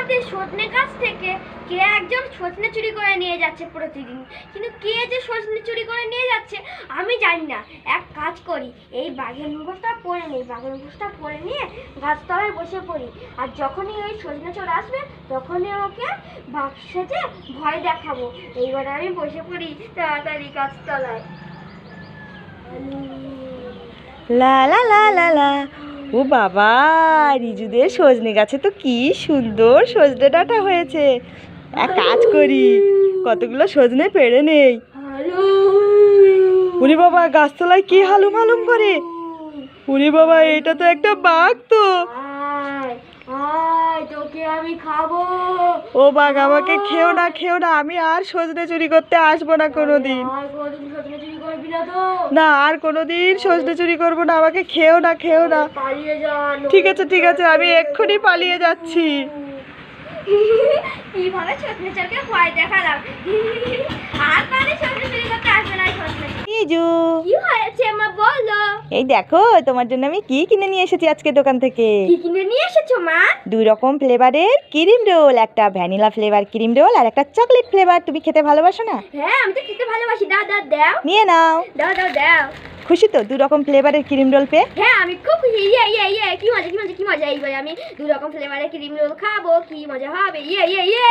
আমাদের সজনে গাছ থেকে কে একজন সজনে চুরি করে নিয়ে যাচ্ছে প্রতিদিন, কিন্তু কে যে সজনে চুরি করে নিয়ে যাচ্ছে আমি জানি না। এক কাজ করি, এই বাঘের মুখোশটা পরে নিই, বাঘের মুখোশটা পরে নিয়ে গাছতলায় বসে পড়ি, আর যখনই ওই সজনে চোর আসবে তখনই ওকে বাঘ সেজে ভয় দেখাবো। এইবার আমি বসে পড়ি তাড়াতাড়ি গাছতলায়। লা লা লা লা লা। ও বাবা, রিজুদের সজনে গাছে তো কি সুন্দর সজনে ডাঁটা হয়েছে। এক কাজ করি, কতগুলো সজনে পেড়ে নেই। উরি বাবা, গাছতলায় কি হালুম হালুম করে। উরি বাবা, এটা তো একটা বাঘ তো। তোকে আমি খাবো। ও বাঘ, আমাকে খেও না, খেও না, আমি আর সজনে চুরি করতে আসবো না কোনোদিন। না, আর কোনোদিন সজনে চুরি করবো না, আমাকে খেও না, খেও না। ঠিক আছে ঠিক আছে, আমি এক্ষুনি পালিয়ে যাচ্ছি। কিভাবে সজনে চোরকে ভয় দেখালাম, আর পারে সজনে চুরি করতে আসবে না। রিজু, কি হয়েছে মা, বলো। এই দেখো তোমার জন্য আমি কি কিনে নিয়ে এসেছি আজকে দোকান থেকে। কি কিনে নিয়ে এসেছো মা? 2 রকম ফ্লেভারের ক্রিম রোল, একটা ভ্যানিলা ফ্লেভার ক্রিম রোল আর একটা চকলেট ফ্লেভার। তুমি খেতে ভালোবাসো না? হ্যাঁ, আমি তো খেতে ভালোবাসি। দাও দাও দাও। নিয়ে নাও। দাও দাও দাও। খুশি তো 2 রকম ফ্লেভারের ক্রিম রোল পেয়ে? হ্যাঁ, আমি খুব খুশি। ইয়ে ইয়ে ইয়ে, কি মজা কি মজা কি মজা। এইবারে আমি 2 রকম ফ্লেভারের ক্রিম রোল খাবো, কি মজা হবে। ইয়ে ইয়ে ইয়ে।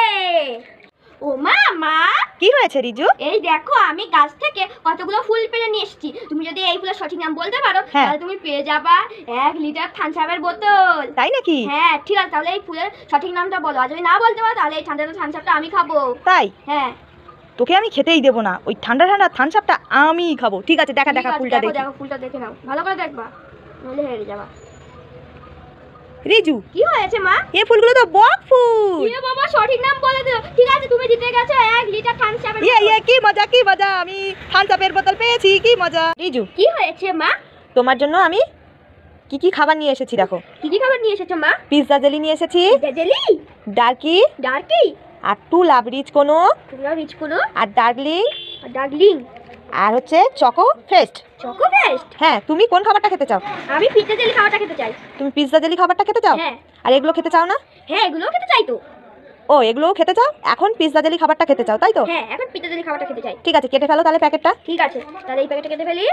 ও মা, মা কি হয়েছে রিজু? এই দেখো, আমি গাছ থেকে কতগুলো ফুল পেড়ে নিয়ে এসেছি। তুমি যদি এই ফুলের সঠিক নাম বলতে পারো তাহলে তুমি পেয়ে যাবা 1 লিটার থামস আপের বোতল। তাই নাকি? হ্যাঁ ঠিক আছে, তাহলে এই ফুলের সঠিক নামটা বলো, আর যদি না বলতে পারো তাহলে এই ঠান্ডা থামস আপটা আমি খাবো। তাই? হ্যাঁ। তোকে আমি খেতেই দেবো না, ওই ঠান্ডা ঠান্ডা থামস আপটা আমি খাবো। ঠিক আছে, দেখা দেখা ফুলটা দেখি। দেখো ফুলটা দেখে নাও, ভালো করে দেখবা, নইলে হেরে যাবা। রিজু, কি হয়েছে মা? এই ফুলগুলো তো বক ফুল। ইয়ে বাবা, সঠিক নাম বলে দিও। ঠিক আছে, তুমি জিতে গেছো 1 লিটার থামস আপের বোতল। ইয়ে কি মজা কি মজা, আমি থামস আপের বোতল পেয়েছি, কি মজা। রিজু, কি হয়েছে মা? তোমার জন্য আমি কি কি খাবার নিয়ে এসেছি দেখো। কি কি খাবার নিয়ে এসেছো মা? পিৎজা জেলি নিয়ে এসেছি, জেলি, ডার্কি ডার্কি, আর 2 লাভ রিচ কোনো, তোমরা রিচ করো, আর ডার্কলিং, ডার্লিং, আর হচ্ছে চকো ফেস্ট। Choco fest. হ্যাঁ, তুমি কোন খাবারটা খেতে চাও? আমি পিৎজা জেলি খাবারটা খেতে চাই। তুমি পিৎজা জেলি খাবারটা খেতে চাও? হ্যাঁ। আর এগুলো খেতে চাও না? হ্যাঁ, এগুলোও খেতে চাই তো। ও, এগুলোও খেতে চাও? এখন পিৎজা জেলি খাবারটা খেতে চাও, তাই তো? হ্যাঁ, এখন পিৎজা জেলি খাবারটা খেতে চাই। ঠিক আছে, কেটে ফেলো তাহলে প্যাকেটটা। ঠিক আছে, তাহলে এই প্যাকেটটা কেটে ফেলি।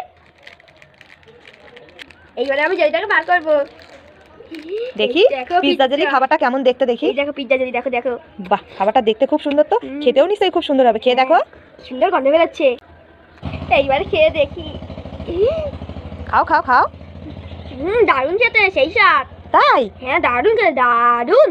এইবারে আমি জেলিটাকে বার করব। দেখি পিৎজা জেলি খাবারটা কেমন দেখতে দেখি। এই দেখো পিৎজা জেলি, দেখো দেখো। বাহ, খাবারটা দেখতে খুব সুন্দর তো, খেতেও নিশ্চয়ই খুব সুন্দর হবে। খেয়ে দেখো। সুন্দর গন্ধ বেরোচ্ছে। এইবারে খেয়ে দেখি। খাও খাও খাও। দারুণ খেতে, সেই স্বাদ। তাই? হ্যাঁ, দারুণ খেতে, দারুণ।